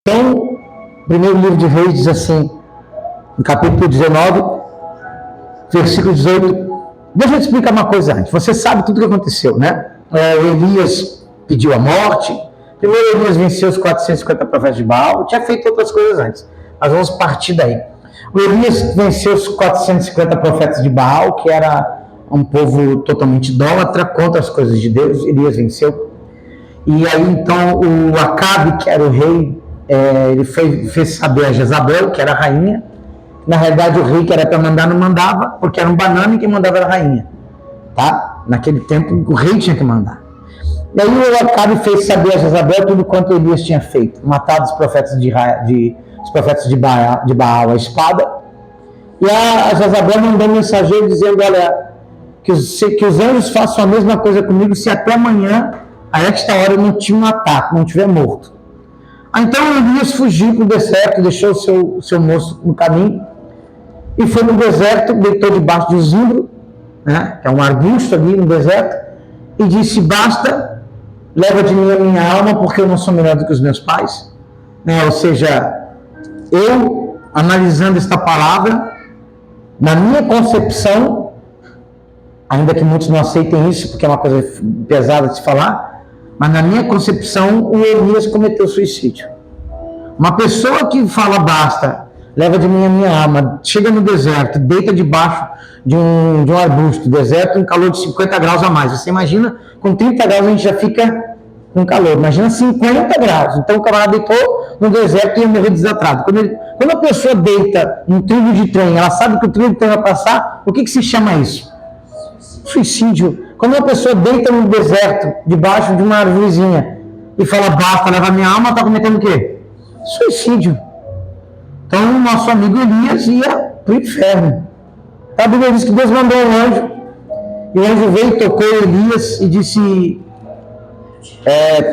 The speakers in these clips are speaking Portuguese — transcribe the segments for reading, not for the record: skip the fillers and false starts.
Então, o primeiro livro de Reis diz assim, no capítulo 19, versículo 18. Deixa eu te explicar uma coisa antes. Você sabe tudo o que aconteceu, né? Elias pediu a morte. Primeiro, Elias venceu os 450 profetas de Baal. Tinha feito outras coisas antes, mas vamos partir daí. O Elias venceu os 450 profetas de Baal, que era um povo totalmente idólatra contra as coisas de Deus. Elias venceu. E aí, então, o Acabe, que era o rei, ele fez saber a Jezabel, que era a rainha. Na realidade, o rei que era para mandar não mandava, porque era um banana e quem mandava era a rainha. Tá? Naquele tempo, o rei tinha que mandar. E aí o Acabe fez saber a Jezabel tudo quanto Elias tinha feito. Matado os profetas de Baal a espada. E a Jezabel mandou um mensageiro dizendo, olha, que os anjos façam a mesma coisa comigo se até amanhã, a esta hora, eu não te matar, não tiver morto. Então Elias fugiu para o deserto, deixou o seu moço no caminho, e foi no deserto, deitou debaixo de um zimbro, né, que é um arbusto ali no deserto, e disse, basta, leva de mim a minha alma, porque eu não sou melhor do que os meus pais. Ou seja, eu, analisando esta palavra, na minha concepção, ainda que muitos não aceitem isso, porque é uma coisa pesada de se falar, mas na minha concepção, o Elias cometeu suicídio. Uma pessoa que fala basta, leva de mim a minha alma, chega no deserto, deita debaixo de um arbusto, deserto em calor de 50 graus a mais. Você imagina, com 30 graus a gente já fica com calor. Imagina 50 graus. Então o camarada deitou no deserto e ia morrer desidratado. Quando a pessoa deita num trilho de trem, ela sabe que o trilho de trem vai passar, o que se chama isso? Suicídio. Quando uma pessoa deita no deserto, debaixo de uma árvorezinha, e fala, basta, leva minha alma, está cometendo o quê? Suicídio. Então, o nosso amigo Elias ia para o inferno. A Bíblia diz que Deus mandou um anjo, e o anjo veio, tocou Elias e disse,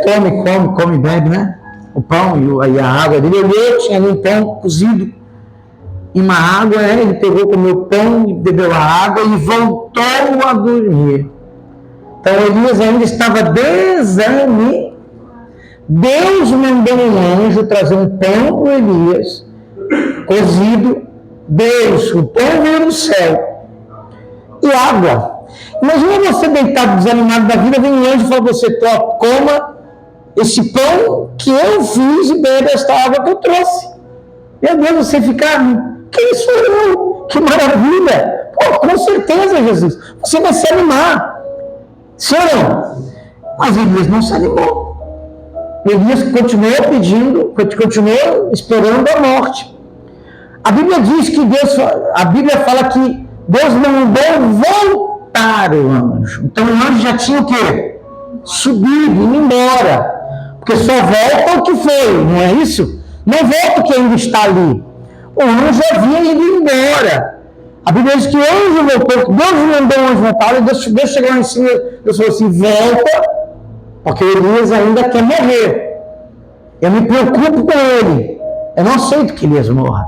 come, bebe, né? O pão e a água dele. Ele tinha ali um pão cozido e uma água, ele pegou, comeu o pão e bebeu a água e voltou a dormir. Então Elias ainda estava desanimado. Deus mandou um anjo trazer um pão para Elias, cozido. Deus, o pão veio do céu. E água. Imagina você deitado, desanimado da vida, vem um anjo e fala para você, coma esse pão que eu fiz e beba esta água que eu trouxe. Meu Deus, você ficar, quem sou eu? Que maravilha! Pô, com certeza, Jesus. Você vai se animar. Sim ou não? Mas Elias não se animou. Elias continuou pedindo, continuou esperando a morte. A Bíblia diz que a Bíblia fala que Deus mandou voltar o anjo. Então o anjo já tinha o quê? Subido, indo embora. Porque só volta o que foi, não é isso? Não volta o que ainda está ali. O anjo havia ido embora. A Bíblia diz que o anjo voltou, Deus mandou o anjo voltar, e Deus chegou lá em cima, Deus falou assim, volta, porque Elias ainda quer morrer. Eu me preocupo com ele. Eu não aceito que Elias morra.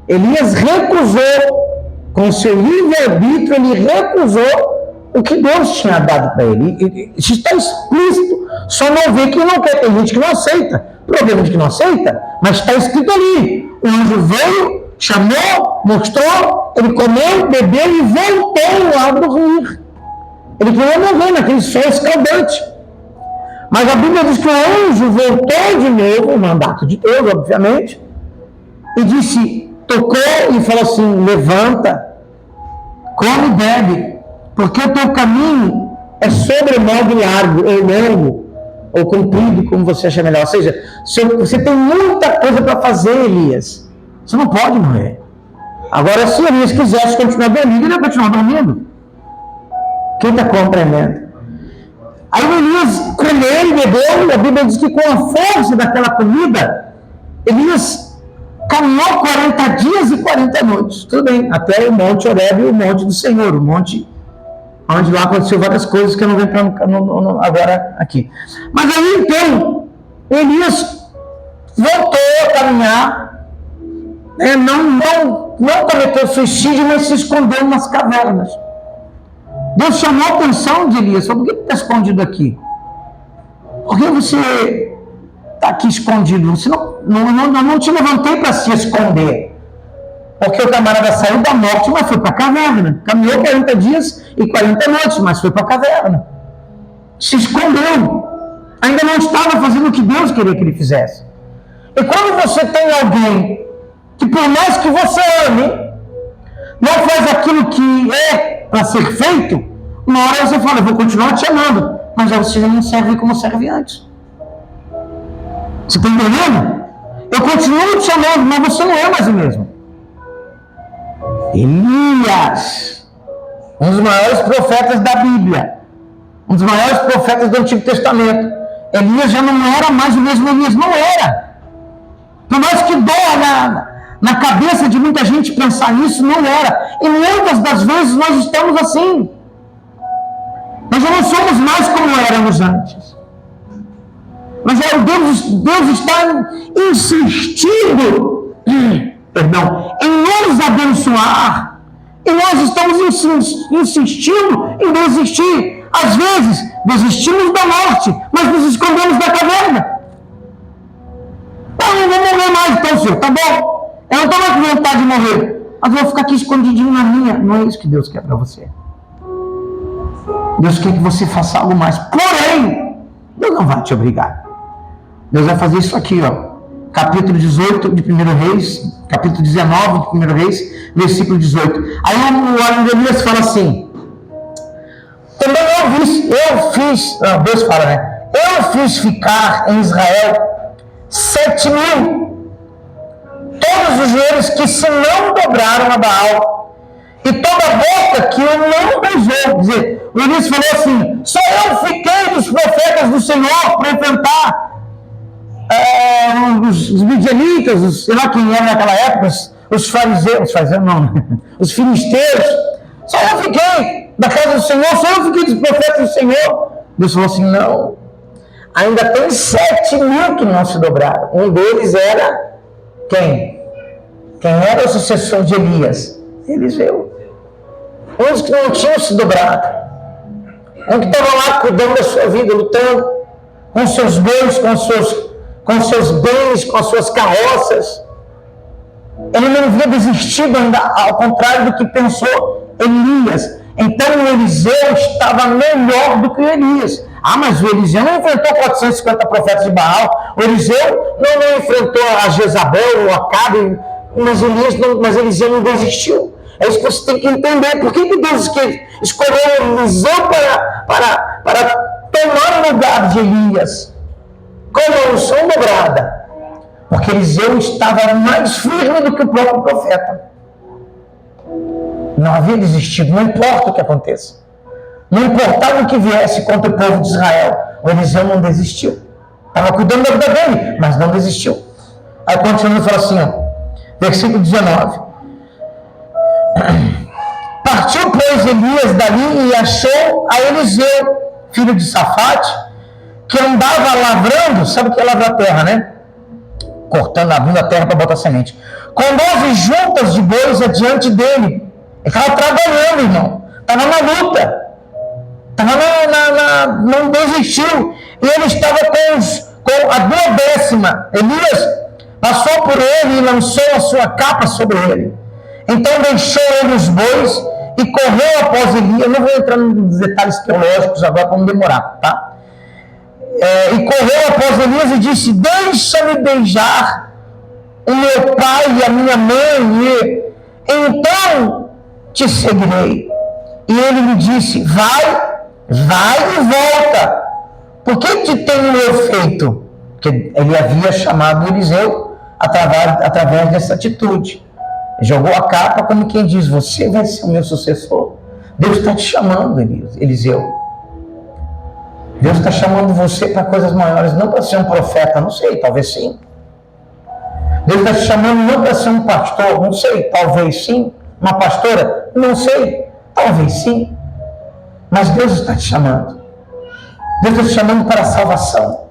Elias recusou, com seu livre-arbítrio, ele recusou o que Deus tinha dado para ele. Isso está explícito, só não vê que não quer. Tem gente que não aceita. Problema de que não aceita, mas está escrito ali. O anjo veio, chamou, mostrou, ele comeu, bebeu e voltou a dormir. Ele queria morrer naquele sol escaldante. Mas a Bíblia diz que o anjo voltou de novo, o mandato de Deus, obviamente, e disse, tocou e falou assim, levanta, come e bebe, porque o teu caminho é sobremodo largo, ou comprido, como você achar melhor. Ou seja, você tem muita coisa para fazer, Elias. Você não pode morrer. Agora, se Elias quisesse continuar dormindo, ele ia continuar dormindo. Quem está compreendendo? Aí Elias comeu e bebeu, e a Bíblia diz que com a força daquela comida, Elias caminhou 40 dias e 40 noites. Tudo bem, até o Monte Horebe e o Monte do Senhor, o monte onde lá aconteceu várias coisas que eu não venho agora aqui. Mas aí então, Elias voltou a caminhar, não cometeu suicídio, mas se escondeu nas cavernas. Deus chamou a atenção de Elias, por que está escondido aqui? Porque você está aqui escondido? Você não te levantei para se esconder. Porque o camarada saiu da morte, mas foi para a caverna. Caminhou 40 dias e 40 noites, mas foi para a caverna. Se escondeu. Ainda não estava fazendo o que Deus queria que ele fizesse. E quando você tem alguém que, por mais que você ame, não faz aquilo que é para ser feito, uma hora você fala, eu vou continuar te amando, mas você já não serve como serve antes. Você está entendendo? Eu continuo te amando, mas você não é mais o mesmo. Elias, um dos maiores profetas da Bíblia, um dos maiores profetas do Antigo Testamento. Elias já não era mais o mesmo Elias, não era. Por mais que doa na cabeça de muita gente pensar nisso, não era. E muitas das vezes nós estamos assim. Nós já não somos mais como éramos antes. Mas Deus está insistindo, em nos abençoar. E nós estamos insistindo em desistir. Às vezes, desistimos da morte, mas nos escondemos da caverna. Não vou morrer mais, então, senhor, tá bom. Eu não estou mais com vontade de morrer, mas eu vou ficar aqui escondidinho na minha. Não é isso que Deus quer para você. Deus quer que você faça algo mais. Porém, Deus não vai te obrigar. Deus vai fazer isso aqui, ó. Capítulo 18 de 1 Reis, capítulo 19 de 1 Reis, versículo 18. Aí o Elias fala assim, também Deus fala, né? Eu fiz ficar em Israel 7.000, todos os joelhos que se não dobraram a Baal, e toda a boca que eu não beijou. Quer dizer, o Elias falou assim, só eu fiquei dos profetas do Senhor para enfrentar os midianitas, sei lá quem era naquela época, os fariseus não, os filisteus. Só eu fiquei da casa do Senhor, só eu fiquei dos profetas do Senhor. Deus falou assim, não, ainda tem 7.000 que não se dobraram. Um deles era quem? Quem era o sucessor de Elias? Eliseu. Uns que não tinham se dobrado, um que estava lá cuidando da sua vida, lutando com seus bens, com seus bens, com as suas carroças. Ele não havia desistido ainda, ao contrário do que pensou Elias. Então o Eliseu estava melhor do que o Elias. Ah, mas o Eliseu não enfrentou 450 profetas de Baal. O Eliseu não enfrentou a Jezabel, o Acabe, mas Eliseu não desistiu. É isso que você tem que entender. Por que Deus escolheu Eliseu para tomar o lugar de Elias? Com a unção dobrada. Porque Eliseu estava mais firme do que o próprio profeta. Não havia desistido, não importa o que aconteça. Não importava o que viesse contra o povo de Israel. O Eliseu não desistiu. Estava cuidando da vida dele, mas não desistiu. Aí continuando, fala assim, ó, versículo 19. Partiu, pois, Elias dali e achou a Eliseu, filho de Safate, que andava lavrando, sabe o que é lavrar a terra, né? Cortando, abrindo a terra para botar semente. Com 12 juntas de bois adiante dele. Ele estava trabalhando, irmão. Estava na luta. Não desistiu. E ele estava com a 12ª. Elias passou por ele e lançou a sua capa sobre ele. Então deixou ele os bois e correu após Elias. Eu não vou entrar nos detalhes teológicos agora para não demorar, tá? E correu após Elias e disse, deixa-me beijar o meu pai e a minha mãe, e então te seguirei. E ele me disse, vai e volta. Por que te tenho eu feito? Porque ele havia chamado Eliseu através dessa atitude. Jogou a capa como quem diz, você vai ser o meu sucessor. Deus está te chamando, Eliseu. Deus está chamando você para coisas maiores, não para ser um profeta, não sei, talvez sim. Deus está te chamando não para ser um pastor, não sei, talvez sim. Uma pastora, não sei, talvez sim. Mas Deus está te chamando. Deus está te chamando para a salvação.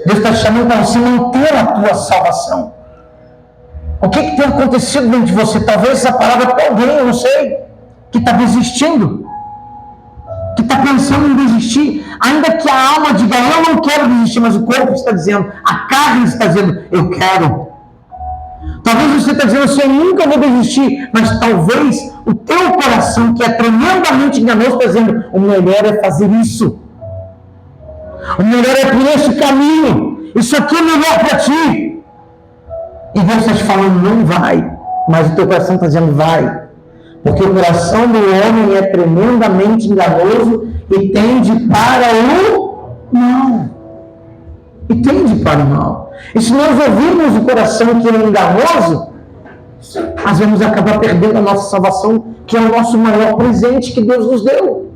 Deus está te chamando para você manter a tua salvação. O que tem acontecido dentro de você? Talvez essa palavra para alguém, eu não sei, que está desistindo. que está pensando em desistir, ainda que a alma diga, eu não quero desistir, mas o corpo está dizendo, a carne está dizendo, eu quero. Talvez você está dizendo assim, eu nunca vou desistir, mas talvez o teu coração, que é tremendamente enganoso, está dizendo, o melhor é fazer isso. O melhor é por esse caminho. Isso aqui é melhor para ti. E Deus está te falando, não vai. Mas o teu coração está dizendo, vai. Porque o coração do homem é tremendamente enganoso e tende para o mal. E tende para o mal. E se nós ouvirmos o coração que é enganoso, nós vamos acabar perdendo a nossa salvação, que é o nosso maior presente que Deus nos deu.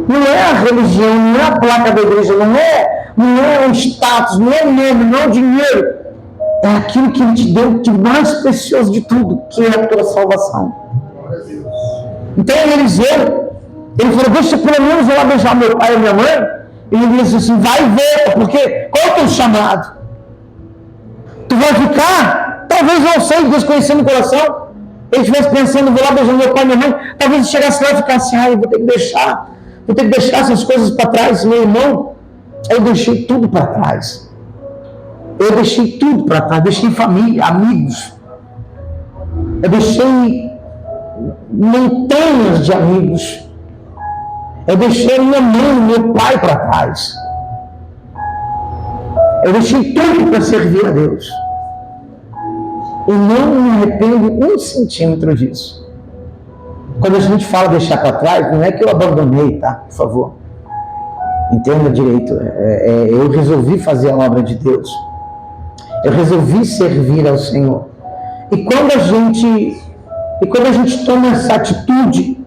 Não é a religião, não é a placa da igreja, não é o status, não é o nome, não é o dinheiro. É aquilo que Ele te deu de mais precioso de tudo, que é a tua salvação. Então Eliseu, ele falou, deixa pelo menos eu lá beijar meu pai e minha mãe. E ele disse assim, vai ver, porque qual é o teu chamado? Tu vai ficar? Talvez eu sei, desconhecendo o coração. Ele estivesse pensando, vou lá beijar meu pai e minha mãe. Talvez ele chegasse lá e ficasse, eu vou ter que deixar essas coisas para trás, meu irmão. Eu deixei tudo para trás. Eu deixei tudo para trás, deixei família, amigos. Eu deixei montanhas de amigos. Eu deixei minha mãe, meu pai para trás. Eu deixei tudo para servir a Deus. E não me arrependo um centímetro disso. Quando a gente fala deixar para trás, não é que eu abandonei, tá? Por favor. Entenda direito. Eu resolvi fazer a obra de Deus. Eu resolvi servir ao Senhor. E quando a gente toma essa atitude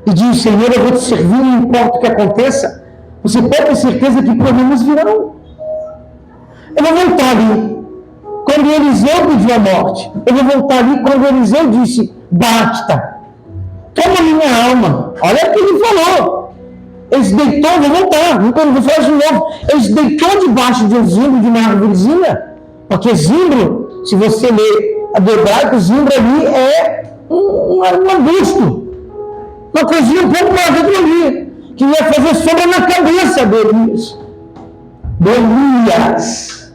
e diz, Senhor, eu vou te servir, não importa o que aconteça, você pode ter certeza que problemas virão. Eu vou voltar ali quando Eliseu pediu a morte. Eu vou voltar ali quando Eliseu disse, basta, toma minha alma. Olha o que ele falou. Ele se deitou, vou voltar, não vou falar de novo. Ele se deitou debaixo de um zimbro, de uma árvorezinha, porque zimbro, se você ler a do hebraico, zimbro ali é um arbusto. Uma coisinha um pouco mais dentro ali, que ia fazer sombra na cabeça deles. Elias.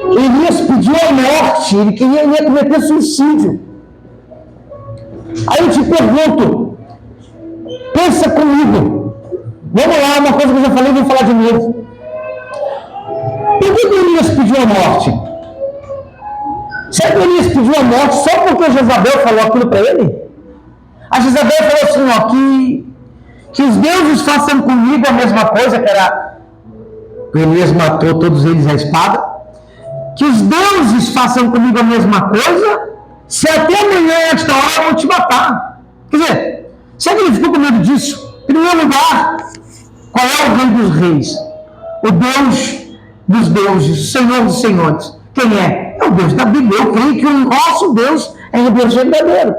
Elias pediu a morte, ele ia cometer suicídio. Aí eu te pergunto, pensa comigo. Vamos lá, uma coisa que eu já falei, vou falar de novo. Por que Elias pediu a morte? Será que Elias pediu a morte só porque Jezabel falou aquilo para ele? A Jezabel falou assim, ó, que os deuses façam comigo a mesma coisa, que era... Elias matou todos eles à espada. Que os deuses façam comigo a mesma coisa, se até amanhã, antes da hora, eu vou te matar. Quer dizer, será que ele ficou com medo disso? Em primeiro lugar, qual é o rei dos reis? O Deus dos deuses, o Senhor dos senhores. Quem é? É o Deus da Bíblia. Eu creio que o nosso Deus é o Deus verdadeiro.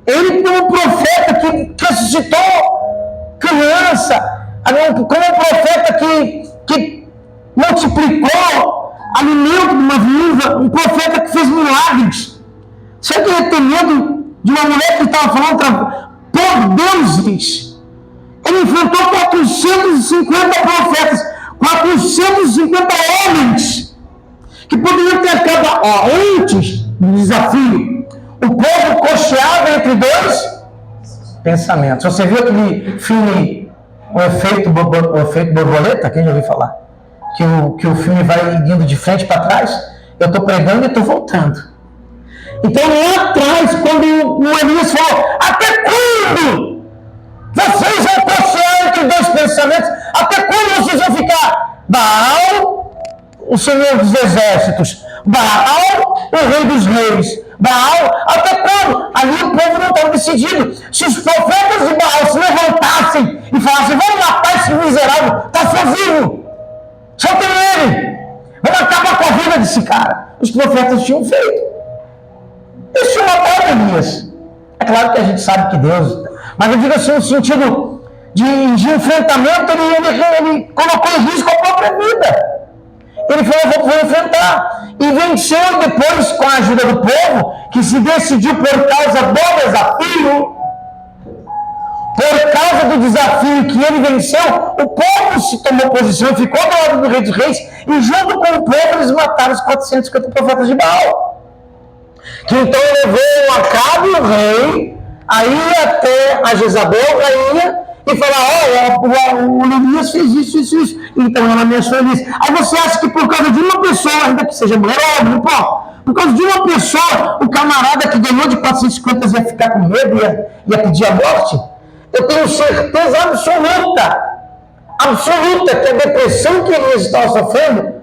Ele como um profeta que ressuscitou criança, como um profeta que multiplicou alimento de uma viúva, um profeta que fez milagres. Será que ele tem medo de uma mulher que estava falando por deuses? Ele enfrentou 450 profetas, 450 homens, que poderiam ter acabado antes do desafio. O povo cocheava entre dois pensamentos. Você viu aquele filme, o efeito borboleta? Quem já ouviu falar? Que o filme vai indo de frente para trás. Eu estou pregando e estou voltando. Então lá atrás, quando o Elias falou, até quando vocês vão cochear entre dois pensamentos? Até quando vocês vão ficar? Baal, o Senhor dos Exércitos. Baal, o Rei dos Reis. Baal, até quando? Ali o povo não estava decidido. Se os profetas de Baal se levantassem e falassem, vamos matar esse miserável, está sozinho, só tem ele, vamos acabar com a vida desse cara. Os profetas tinham feito. Eles tinham matado Elias. É claro que a gente sabe que Deus, mas eu digo assim, no sentido de enfrentamento, ele colocou em risco a própria vida. Ele falou, vou enfrentar. E venceu depois com a ajuda do povo, que se decidiu por causa do desafio. Por causa do desafio que ele venceu, o povo se tomou posição e ficou do lado do rei dos reis, e junto com o povo eles mataram os 450 profetas de Baal. Que então levou Acabe, o rei, aí até a Jezabel, rainha, e falar: olha, o Elias fez isso. Então ela ameaçou Elias. Aí você acha que por causa de uma pessoa, ainda que seja mulher, não importa, por causa de uma pessoa, o camarada que ganhou de 450 ia ficar com medo, ia pedir a morte? Eu tenho certeza absoluta, que a depressão que Elias estava sofrendo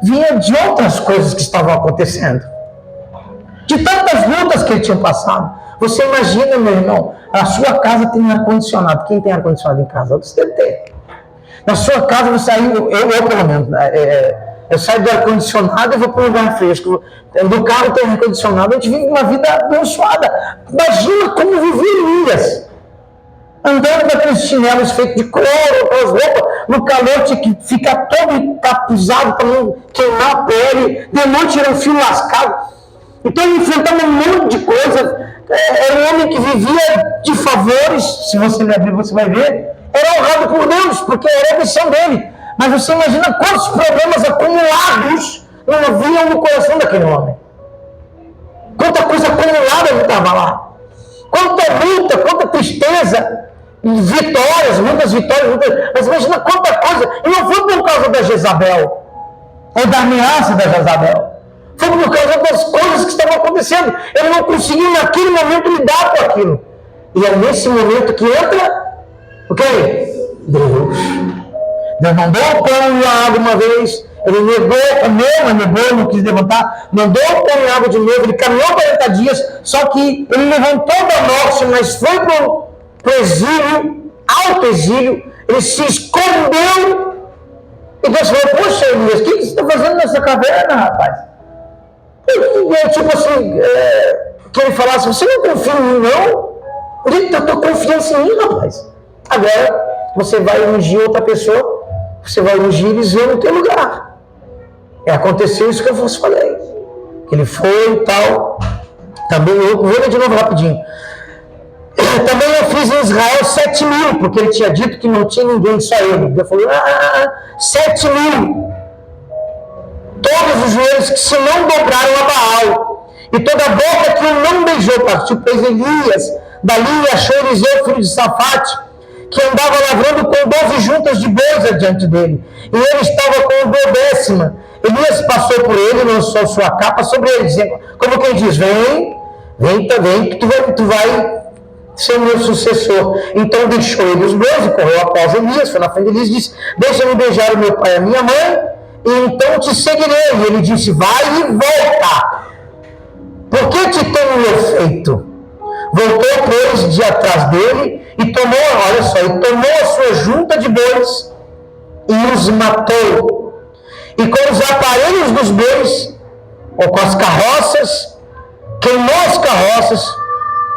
vinha de outras coisas que estavam acontecendo. De tantas lutas que ele tinha passado. Você imagina, meu irmão, a sua casa tem ar-condicionado. Quem tem ar-condicionado em casa? Você deve ter. Na sua casa, você saiu, eu pelo menos, eu saio do ar-condicionado e vou para um lugar fresco. No carro tem ar-condicionado, a gente vive uma vida abençoada. Imagina como vivia Elias. Andando com aqueles chinelos feitos de couro, aquelas roupas, no calor tinha que ficar todo encapuzado para não queimar a pele, de noite era um fio lascado. Então ele enfrentava um monte de coisa. Era um homem que vivia de favores, se você ler a Bíblia você vai ver, era honrado por Deus, porque era a missão dele. Mas você imagina quantos problemas acumulados não haviam no coração daquele homem. Quanta coisa acumulada ele estava lá. Quanta luta, quanta tristeza, vitórias, muitas vitórias, mas imagina quanta coisa. E não foi por causa da Jezabel, ou da ameaça da Jezabel. Foi por causa das coisas que estavam acontecendo. Ele não conseguiu naquele momento lidar com aquilo. E é nesse momento que entra o quê? Deus. Deus mandou o pão e a água uma vez. Ele negou, comeu, mas negou, não quis levantar. Mandou o pão e a água de novo. Ele caminhou 40 dias. Só que ele levantou da morte, mas foi para o exílio, alto exílio. Ele se escondeu. E Deus falou: poxa, Elias, o que você está fazendo nessa caverna, rapaz? E tipo assim, que ele falasse: você não confia em mim, não? Eu estou confiança em mim, rapaz. Agora, você vai ungir outra pessoa, você vai ungir Eliseu no teu lugar. Aconteceu isso que eu vos falei. Ele foi e tal. Também, eu vou ler de novo rapidinho. Também eu fiz em Israel 7.000, porque ele tinha dito que não tinha ninguém, só ele. Ele falou: 7.000. Todos os joelhos que se não dobraram a Baal, e toda a boca que o não beijou, partiu, pois Elias, dali achou Eliseu, filho de Safate, que andava lavrando com 12 juntas de bois adiante dele, e ele estava com o 12ª. Elias passou por ele, lançou sua capa sobre ele, dizendo, como quem diz: vem, que tu vai ser o meu sucessor. Então deixou ele os bois e correu após Elias, foi na frente de Elias e disse: deixa-me beijar o meu pai e a minha mãe, e então te seguirei. E ele disse: vai e volta, porque te tenho eu feito. Voltou, pois, de atrás dele e tomou, olha só, e tomou a sua junta de bois e os matou. E com os aparelhos dos bois, ou com as carroças, queimou as carroças,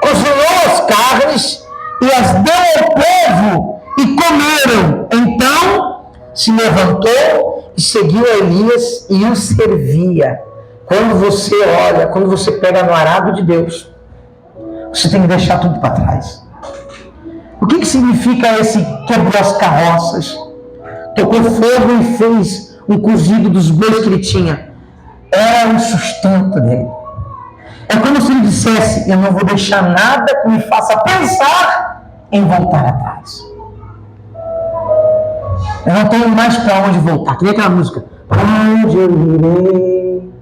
cozinhou as carnes e as deu ao povo e comeram. Então se levantou e seguiu a Elias e o servia. Quando você olha, quando você pega no arado de Deus, você tem que deixar tudo para trás. O que significa esse quebrou as carroças, tocou fogo e fez um cozido dos bois que ele tinha? Era o sustento dele. É como se ele dissesse: eu não vou deixar nada que me faça pensar em voltar atrás. Eu não tenho mais para onde voltar. Que nem aquela música: para onde eu irei,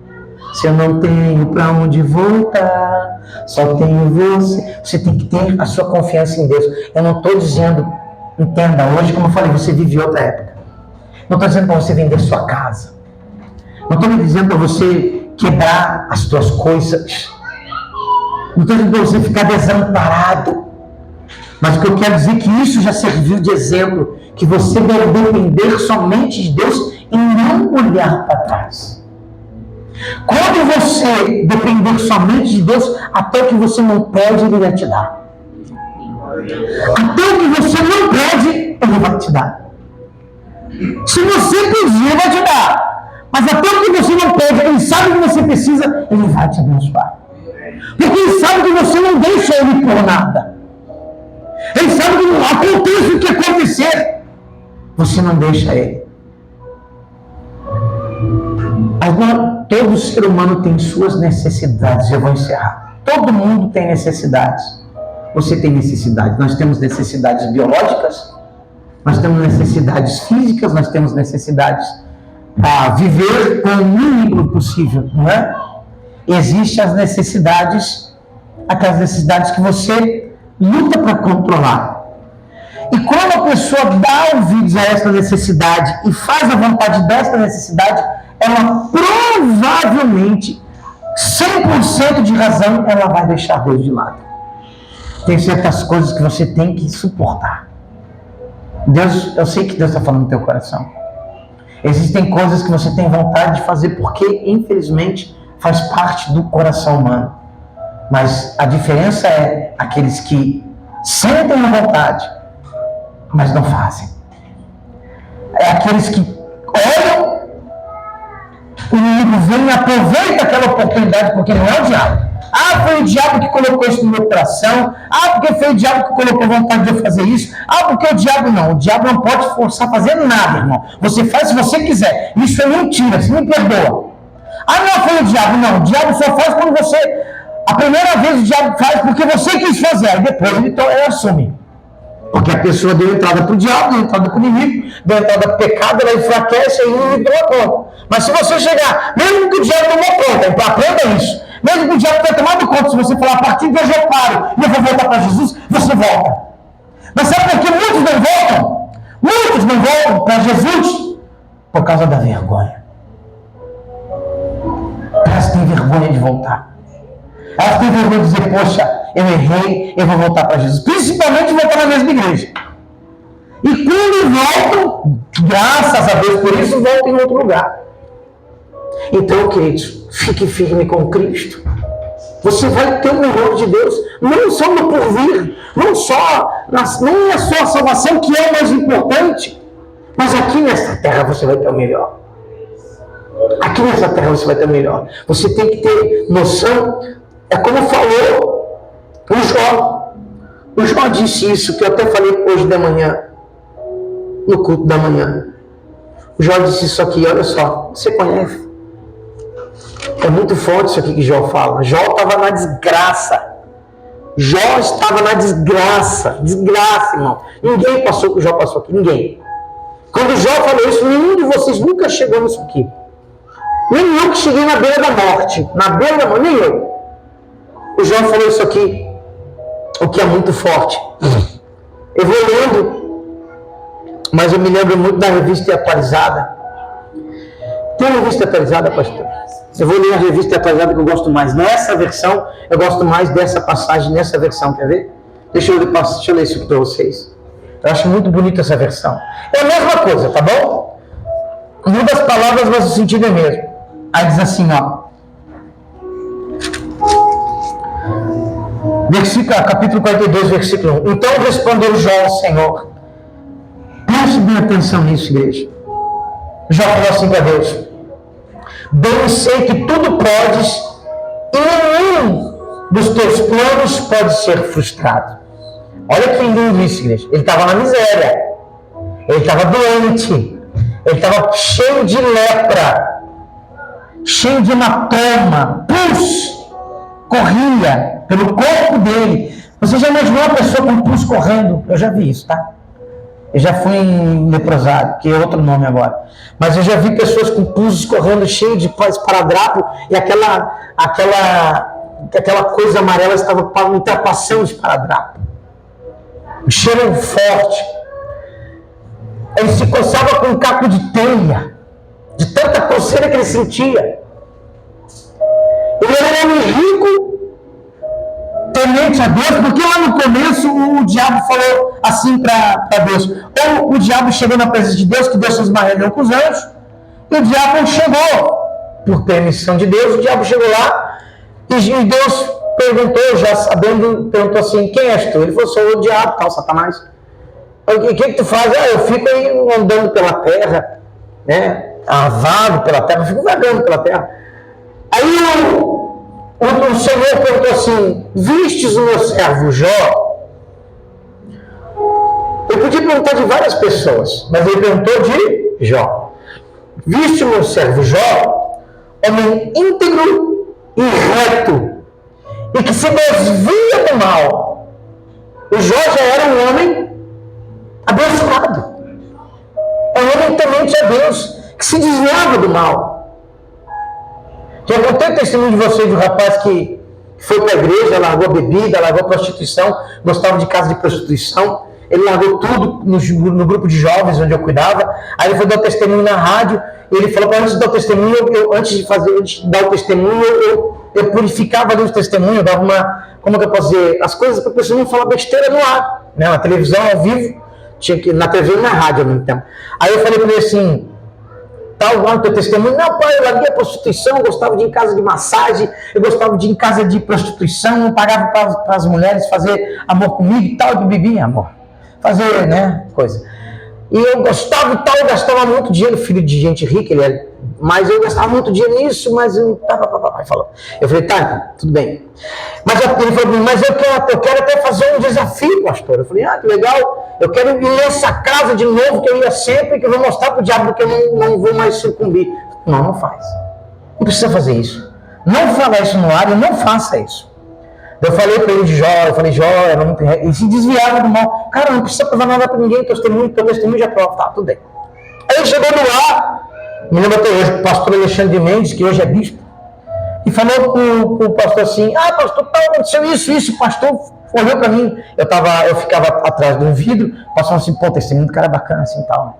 se eu não tenho para onde voltar, só tenho você. Você tem que ter a sua confiança em Deus. Eu não estou dizendo, entenda, hoje, como eu falei, você vive outra época. Não estou dizendo para você vender sua casa. Não estou dizendo para você quebrar as suas coisas. Não estou dizendo para você ficar desamparado. Mas o que eu quero dizer é que isso já serviu de exemplo, que você deve depender somente de Deus e não olhar para trás. Quando você depender somente de Deus, até o que você não pede, Ele vai te dar. Até o que você não pede, Ele vai te dar. Se você pedir, Ele vai te dar. Mas até o que você não pede, Ele sabe o que você precisa, Ele vai te abençoar. Porque Ele sabe que você não deixa Ele por nada. Ele sabe que aconteça o que acontecer. Você não deixa ele. Agora, todo ser humano tem suas necessidades. Eu vou encerrar. Todo mundo tem necessidades. Você tem necessidades. Nós temos necessidades biológicas, nós temos necessidades físicas, nós temos necessidades a viver com o mínimo possível, não é? Existem as necessidades, aquelas necessidades que você luta para controlar. E quando a pessoa dá ouvidos a essa necessidade e faz a vontade dessa necessidade, ela provavelmente, 100% de razão, ela vai deixar Deus de lado. Tem certas coisas que você tem que suportar. Deus, eu sei que Deus está falando no teu coração. Existem coisas que você tem vontade de fazer porque, infelizmente, faz parte do coração humano. Mas a diferença é aqueles que sentem a vontade, mas não fazem. É aqueles que olham, o inimigo vem e aproveita aquela oportunidade, porque não é o diabo. Ah, foi o diabo que colocou isso no meu coração. Ah, porque foi o diabo que colocou vontade de eu fazer isso. Ah, porque o diabo não. O diabo não pode forçar a fazer nada, irmão. Você faz se você quiser. Isso é mentira, você me perdoa. Ah, não foi o diabo, não. O diabo só faz quando você... A primeira vez o diabo faz porque você quis fazer. Aí depois ele assume. Porque a pessoa deu entrada para o diabo, deu entrada para o inimigo, deu entrada para o pecado, ela enfraquece e o inimigo toma conta. Mas se você chegar, mesmo que o diabo tomou conta, então aprenda isso. Mesmo que o diabo tenha tomado conta, se você falar, a partir de hoje eu paro e eu vou voltar para Jesus, você volta. Mas sabe por que muitos não voltam? Muitos não voltam para Jesus por causa da vergonha. Elas têm vergonha de voltar. Elas têm vergonha de dizer, poxa, eu errei, eu vou voltar para Jesus. Principalmente voltar na mesma igreja. E quando voltam, graças a Deus por isso, voltam em outro lugar. Então, queridos, fique firme com Cristo. Você vai ter o melhor de Deus, não só no porvir, não é só a salvação que é o mais importante, mas aqui nessa terra você vai ter o melhor. Aqui nessa terra você vai ter o melhor. Você tem que ter noção, é como falou o Jó. O Jó disse isso, que eu até falei hoje de manhã, no culto da manhã. O Jó disse isso aqui, olha só, você conhece? É muito forte isso aqui que Jó fala. Jó estava na desgraça. Jó estava na desgraça. Desgraça, irmão. Ninguém passou o que Jó passou aqui. Ninguém. Quando Jó falou isso, nenhum de vocês nunca chegou nisso aqui. Nem eu que cheguei na beira da morte. Na beira da morte, nem eu. O Jó falou isso aqui. O que é muito forte. Eu vou lendo, mas eu me lembro muito da revista atualizada. Tem uma revista atualizada, pastor? Eu vou ler a revista atualizada que eu gosto mais. Nessa versão, eu gosto mais dessa passagem, nessa versão. Quer ver? Deixa eu ler isso aqui para vocês. Eu acho muito bonita essa versão. É a mesma coisa, tá bom? Muda as palavras, mas o sentido é mesmo. Aí diz assim, ó. Capítulo 42, versículo 1. Então respondeu Jó ao Senhor. Preste bem atenção nisso, igreja. Jó falou assim para Deus. Bem sei que tudo podes e nenhum dos teus planos pode ser frustrado. Olha que lindo isso, igreja. Ele estava na miséria. Ele estava doente. Ele estava cheio de lepra. Cheio de hematoma. Pus corria pelo corpo dele. Você já imaginou uma pessoa com pus correndo? Eu já vi isso, tá? Eu já fui em leprosário, que é outro nome agora. Mas eu já vi pessoas com pus correndo cheio de esparadrapo e aquela coisa amarela estava ultrapassando o esparadrapo. Um cheiro forte. Ele se coçava com um caco de telha, de tanta coceira que ele sentia. Ele era um homem rico, temente a Deus, porque lá no começo o diabo falou assim para Deus. Ou o diabo chegou na presença de Deus, que Deus se esbarrou com os anjos, e o diabo chegou, por permissão de Deus, o diabo chegou lá, e Deus perguntou, já sabendo, perguntou assim, quem és tu? Ele falou, sou o diabo, tal, Satanás. O que tu faz? Eu fico aí andando pela terra, né? Vago pela terra, eu fico vagando pela terra. Aí o Senhor perguntou assim, vistes o meu servo Jó? Ele podia perguntar de várias pessoas, mas ele perguntou de Jó. Viste o meu servo Jó, homem íntegro e reto, e que se desvia do mal. O Jó já era um homem abençoado. É um homem temente a Deus, que se desviava do mal. Já contei o testemunho de vocês do rapaz que foi para a igreja, largou a bebida, largou a prostituição, gostava de casa de prostituição. Ele largou tudo no grupo de jovens onde eu cuidava. Aí ele foi dar o testemunho na rádio. E ele falou: antes de dar o testemunho, antes de dar o testemunho, eu purificava ali o testemunho, eu dava uma, como que eu posso dizer, as coisas para a pessoa não falar besteira no ar, né? Na televisão, ao vivo, tinha que, na TV e na rádio ao mesmo tempo. Aí eu falei para ele assim: tal lá no teu testemunho, não, pai, eu larguei a prostituição, eu gostava de ir em casa de massagem, eu gostava de ir em casa de prostituição, não pagava para as mulheres fazer amor comigo e tal, de bebia amor. Fazer, né, coisa. E eu gostava e tal, eu gastava muito dinheiro, filho de gente rica, ele é, mas eu gastava muito dinheiro nisso, mas eu... Eu falei, tá, tudo bem. Mas ele falou, mas eu quero até fazer um desafio, pastor. Eu falei, que legal, eu quero ir nessa casa de novo, que eu ia sempre, que eu vou mostrar pro diabo que eu não vou mais sucumbir. Não faz. Não precisa fazer isso. Não fala isso no ar e não faça isso. Eu falei para ele de Jó, era muito reto, e se desviava do mal. Cara, não precisa provar nada para ninguém, teu testemunho já prova, tá, tudo bem. Aí ele chegou no ar, me lembro até hoje, o pastor Alexandre de Mendes, que hoje é bispo, e falou pro pastor assim: pastor, aconteceu isso, o pastor olhou para mim, eu ficava atrás de um vidro, o pastor assim, pô, testemunho do cara bacana assim e tal.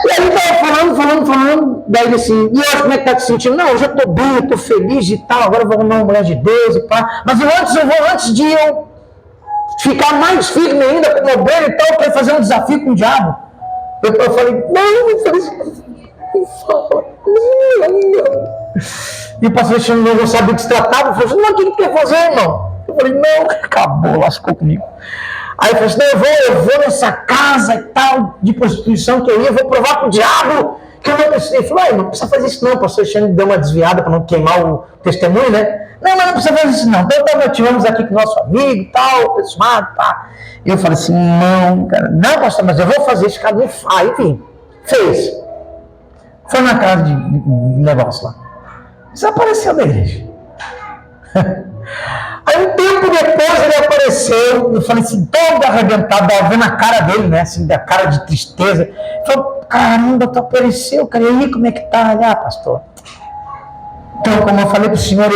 E aí ele estava falando, daí ele assim, e hoje como é que tá te sentindo? Não, hoje eu tô bem, eu tô feliz e tal, agora eu vou arrumar uma mulher de Deus e pá, mas antes de eu ficar mais firme ainda com o meu bem e tal, para fazer um desafio com o diabo. Eu falei, não fala, não. E o pastor Alexandre não sabia o que se tratava, falou assim, não, o que quer fazer, irmão? Eu falei, não, acabou, lascou comigo. Aí ele falou assim, não, eu vou nessa casa e tal, de prostituição que eu ia, vou provar pro diabo que eu não preciso. Ele falou, não precisa fazer isso não, o pastor Alexandre deu uma desviada para não queimar o testemunho, né? Não, mas não precisa fazer isso não. Então nós tivemos aqui com o nosso amigo e tal, pessoal, pá. E eu falei assim, não, cara, não, pastor, mas eu vou fazer isso, cara, não faz. Enfim, fez. Foi na casa de negócio lá. Desapareceu da igreja. Aí um tempo depois ele apareceu, eu falei assim, todo arrebentado, vendo a cara dele, né, assim, da cara de tristeza. Ele falou, caramba, tu apareceu, cara, e aí como é que tá? Pastor. Então, como eu falei pro senhor,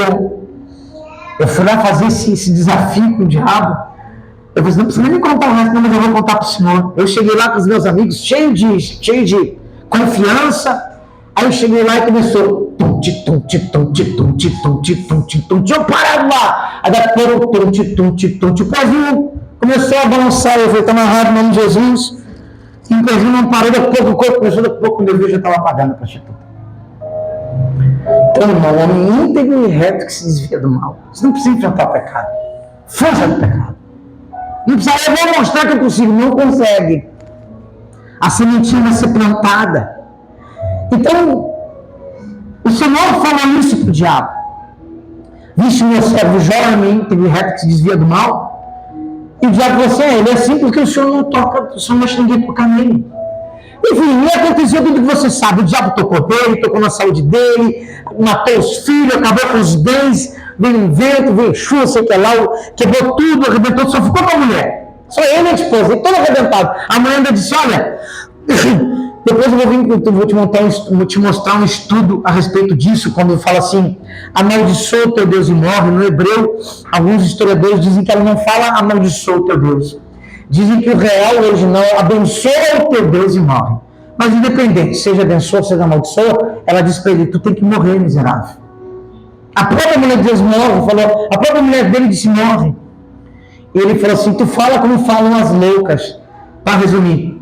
eu fui lá fazer esse desafio com o diabo. Eu falei, não precisa nem me contar o resto, não, mas eu vou contar pro senhor. Eu cheguei lá com os meus amigos, cheio de confiança. Aí eu cheguei lá e começou. Tinha parado lá. Aí daqui o pezinho começou a balançar. Eu falei, tá amarrado no nome de Jesus. E o pezinho não parou, daqui a pouco o corpo começou, daqui a pouco quando eu vi, já estava apagando a prostituta. Então, irmão, homem íntegro e reto que se desvia do mal. Você não precisa enfrentar o pecado. Fuja do pecado. Não precisa, eu vou mostrar que eu consigo. Não consegue. A sementinha vai ser plantada. Então, o Senhor falou isso para o diabo. Viste o meu servo jovem, íntegro e reto que se desvia do mal? E o diabo falou assim, ele é assim porque o Senhor não toca, o Senhor não deixa ninguém tocar nele. Enfim, e aconteceu tudo que você sabe. O diabo tocou nele, tocou na saúde dele, matou os filhos, acabou com os bens, veio um vento, veio chuva, sei que lá, quebrou tudo, arrebentou, só ficou com a mulher. Só ele e a esposa, ele todo arrebentado. A mulher ainda disse, olha, depois eu vou te mostrar um estudo a respeito disso, quando fala assim, amaldiçoa o teu Deus e morre. No hebreu, alguns historiadores dizem que ela não fala amaldiçoa o teu Deus. Dizem que o real, o original, abençoa o teu Deus e morre. Mas independente, seja abençoa, seja amaldiçoa, ela diz para ele, tu tem que morrer, miserável. A própria mulher de Deus morre, falou, a própria mulher dele disse morre. E ele falou assim, tu fala como falam as loucas. Para resumir,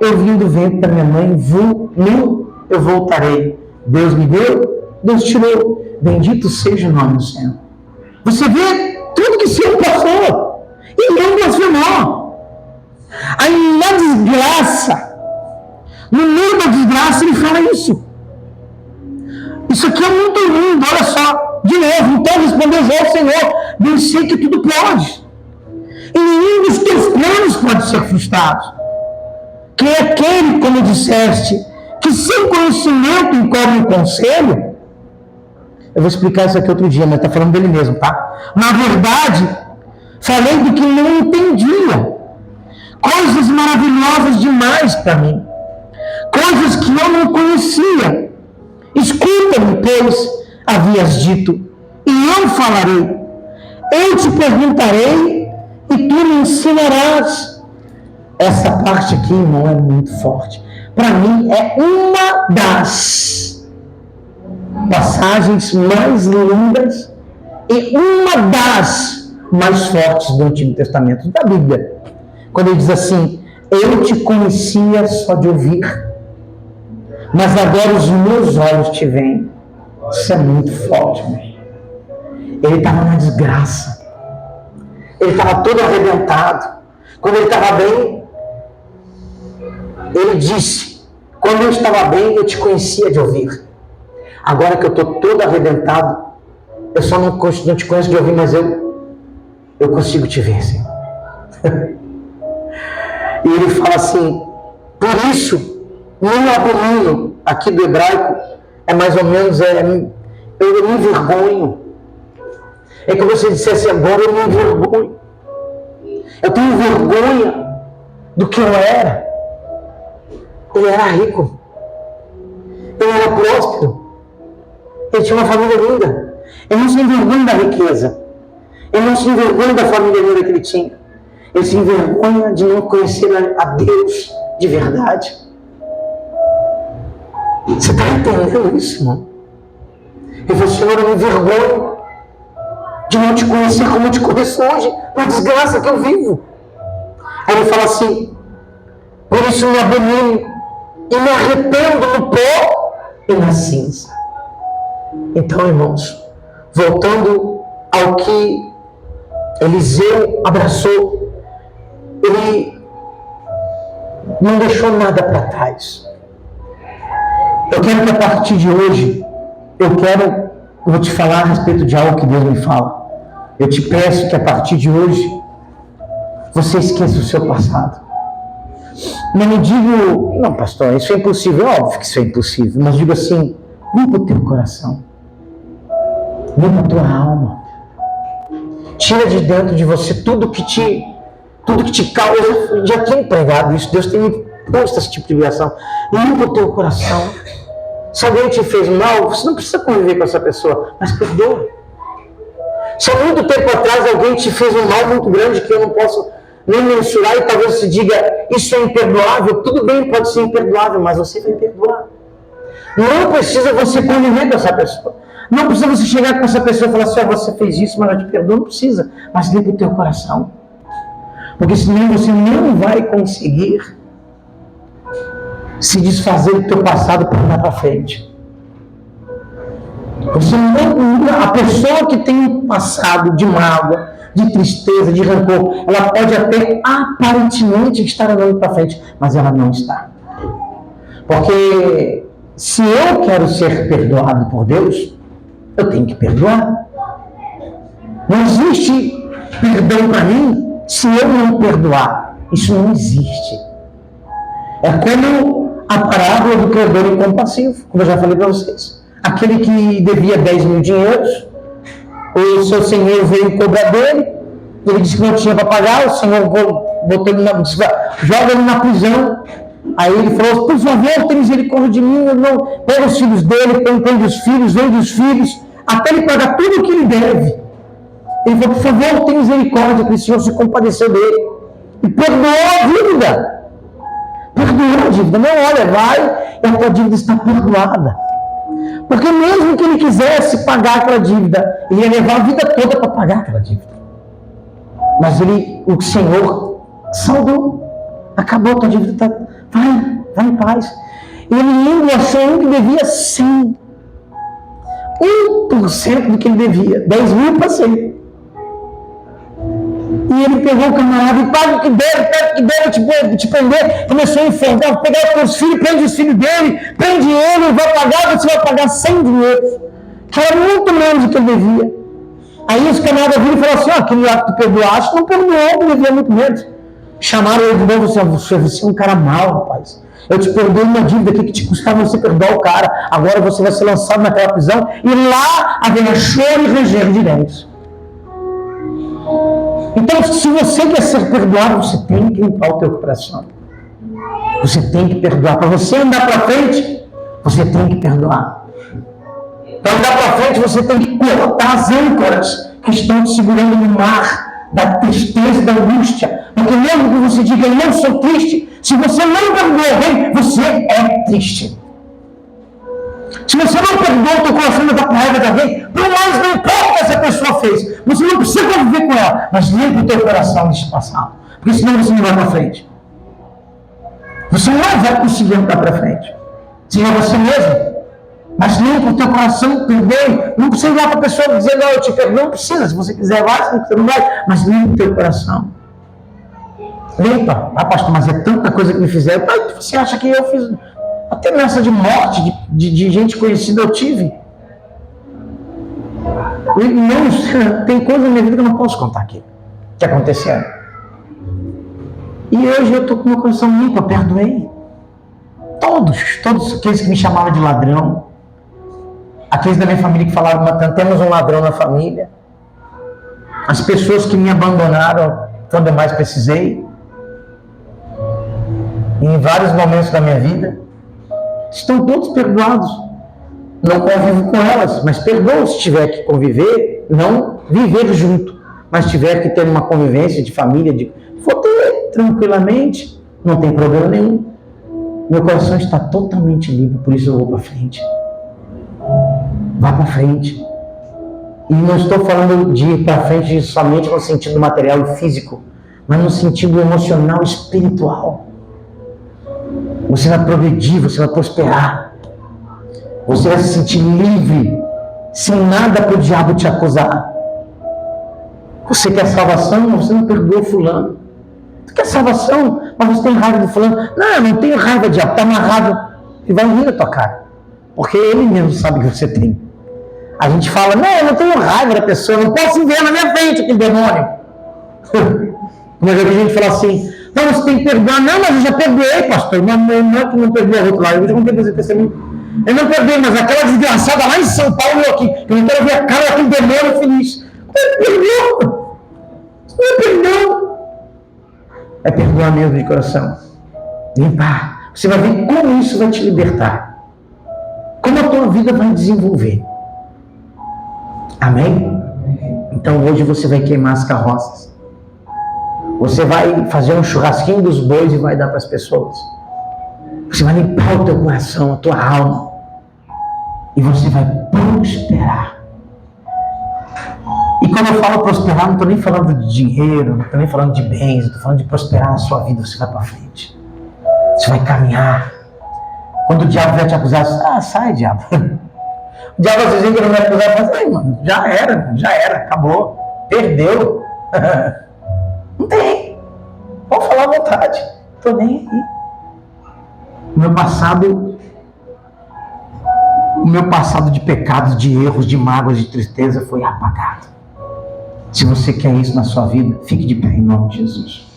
eu vim do ventre da minha mãe, nu eu voltarei. Deus me deu, Deus tirou. Bendito seja o nome do Senhor. Você vê tudo que o Senhor passou. E não blasfemou. Aí na desgraça, no meio da desgraça, ele fala isso. Isso aqui é muito lindo, olha só. De novo, então respondeu Jó ao Senhor, bem sei que tudo pode. E nenhum dos teus planos pode ser frustrado. Quem é aquele, como disseste, que sem conhecimento encobre o conselho? Eu vou explicar isso aqui outro dia, mas está falando dele mesmo, tá? Na verdade, falei do que não entendia. Coisas maravilhosas demais para mim. Coisas que eu não conhecia. Escuta-me, pois, havias dito, e eu falarei. Eu te perguntarei, e tu me ensinarás. Essa parte aqui, irmão, é muito forte. Para mim, é uma das passagens mais lindas e uma das mais fortes do Antigo Testamento, da Bíblia. Quando ele diz assim, eu te conhecia só de ouvir, mas agora os meus olhos te veem. Isso é muito forte, meu. Ele estava na desgraça. Ele estava todo arrebentado. Quando ele estava bem, ele disse, quando eu estava bem, eu te conhecia de ouvir. Agora que eu estou todo arrebentado, eu só não te conheço de ouvir, mas eu consigo te ver, Senhor. E ele fala assim, por isso, meu abomino, aqui do hebraico, é mais ou menos, eu me envergonho. É que você dissesse agora, eu me envergonho. Eu tenho vergonha do que eu era. Ele era rico. Ele era próspero. Ele tinha uma família linda. Ele não se envergonha da riqueza. Ele não se envergonha da família linda que ele tinha. Ele se envergonha de não conhecer a Deus de verdade. Você está entendendo isso, irmão? Ele falou, Senhor, eu me envergonho de não te conhecer como eu te conheço hoje, na desgraça que eu vivo. Aí ele fala assim, por isso me abomino e me arrependo no pó e na cinza. Então, irmãos, voltando ao que Eliseu abraçou, ele não deixou nada para trás. Eu quero que a partir de hoje, eu vou te falar a respeito de algo que Deus me fala. Eu te peço que a partir de hoje, você esqueça o seu passado. Não me digo, não pastor, isso é impossível. É óbvio que isso é impossível, mas digo assim, limpa o teu coração. Limpa a tua alma. Tira de dentro de você tudo que te causa. Eu já tenho pregado isso, Deus tem me posto esse tipo de vibração. Limpa o teu coração. Se alguém te fez mal, você não precisa conviver com essa pessoa, mas perdoa. Se há muito tempo atrás alguém te fez um mal muito grande que eu não posso nem mensurar e talvez você diga, isso é imperdoável, tudo bem, pode ser imperdoável, mas você vai perdoar. Não precisa você conviver com essa pessoa. Não precisa você chegar com essa pessoa e falar assim, você fez isso, mas eu te perdoo. Não precisa, mas limpa o teu coração. Porque senão você não vai conseguir se desfazer do teu passado para andar para frente. A pessoa que tem um passado de mágoa, de tristeza, de rancor, ela pode até aparentemente estar andando para frente, mas ela não está. Porque se eu quero ser perdoado por Deus, eu tenho que perdoar. Não existe perdão para mim se eu não perdoar. Isso não existe. É como a parábola do credor incompassivo, como eu já falei para vocês. Aquele que devia 10 mil dinheiros, o seu senhor veio cobrar dele, ele disse que não tinha para pagar, o senhor botou ele joga ele na prisão. Aí ele falou, por favor, tem misericórdia de mim, não, pega os filhos dele, prende os filhos, vende os filhos, até ele pagar tudo o que ele deve. Ele falou, por favor, tem misericórdia, que o Senhor se compadeceu dele. E perdoou a dívida. Perdoou a dívida. Não, olha, vai, a tua dívida está perdoada. Porque mesmo que ele quisesse pagar aquela dívida, ele ia levar a vida toda para pagar aquela dívida. Mas o Senhor saldou. Acabou a tua dívida, vai em paz. Ele indo achou um que devia 100. 1% do que ele devia. 10 mil para 100. E ele pegou o camarada e paga o que deve, te prender. Começou a enforcar, pegar os teus filhos, prende os filhos dele, prende ele, vai pagar, você vai pagar 100 dinheiros. Que era muito menos do que ele devia. Aí os camaradas viram e falaram assim, aquele lá que tu perdoaste, não perdoou, ele devia muito medo. Chamaram ele de novo assim, você é um cara mau, rapaz. Eu te perdoei uma dívida aqui que te custava você perdoar o cara. Agora você vai ser lançado naquela prisão e lá haverá choro e ranger de dentes. Então, se você quer ser perdoado, você tem que limpar o teu coração. Você tem que perdoar. Para você andar para frente, você tem que perdoar. Para andar para frente, você tem que cortar as âncoras que estão te segurando no mar da tristeza e da angústia. Porque mesmo que você diga, eu não sou triste, se você não perdoa alguém, você é triste. Se você não perdoa o teu coração e dá com raiva de alguém, por mais não importa o que essa pessoa fez, você não precisa conviver com ela, mas limpa o teu coração nesse passado. Porque senão você não vai para frente. Você não vai conseguir andar para frente. Senão é você mesmo. Mas limpa o teu coração, perdoe. Não precisa ir lá para a pessoa dizer, não, eu te perdoo. Não precisa. Se você quiser, vai, se você não vai. Mas limpa o teu coração. Limpa. Ah, pastor, mas é tanta coisa que me fizeram. Você acha que eu fiz? Até ameaça de morte de gente conhecida eu tive. Não, tem coisa na minha vida que eu não posso contar aqui. Que aconteceram. E hoje eu estou com o meu coração limpo, eu perdoei. Todos aqueles que me chamavam de ladrão. Aqueles da minha família que falavam, temos um ladrão na família. As pessoas que me abandonaram quando eu mais precisei. Em vários momentos da minha vida. Estão todos perdoados. Não convivo com elas, mas perdoo se tiver que conviver, não viver junto, mas tiver que ter uma convivência de família, vou ter tranquilamente, não tem problema nenhum. Meu coração está totalmente limpo, por isso eu vou para frente. Vá para frente. E não estou falando de ir para frente somente no sentido material e físico, mas no sentido emocional e espiritual. Você vai progredir, você vai prosperar. Você vai se sentir livre, sem nada para o diabo te acusar. Você quer salvação, você não perdoa fulano. Você quer salvação, mas você tem raiva de fulano. Não, eu não tenho raiva, diabo, está amarrado. E vai rir na tua cara. Porque ele mesmo sabe que você tem. A gente fala, não, eu não tenho raiva da pessoa, eu não posso ver na minha frente aquele demônio. Mas a gente fala assim, não, você tem que perdoar. Não, mas eu já perdoei, pastor. Não é que não perdoou o outro lado. Eu já contei para você testemunho. Eu não perdoei, mas aquela desgraçada lá em São Paulo, aqui, eu não quero ver a cara daquele demônio feliz. Não é perdão. É perdoar mesmo de coração. Limpar. Você vai ver como isso vai te libertar. Como a tua vida vai desenvolver. Amém? Então hoje você vai queimar as carroças. Você vai fazer um churrasquinho dos bois e vai dar para as pessoas. Você vai limpar o teu coração, a tua alma. E você vai prosperar. E quando eu falo prosperar, não estou nem falando de dinheiro, não estou nem falando de bens, estou falando de prosperar na sua vida. Você vai para frente. Você vai caminhar. Quando o diabo vai te acusar, sai, diabo. O diabo às vezes não vai acusar, mas aí, mano, já era, acabou, perdeu. Não tem. Pode falar à vontade. Estou nem aí. O meu passado de pecados, de erros, de mágoas, de tristeza foi apagado. Se você quer isso na sua vida, fique de pé em nome de Jesus.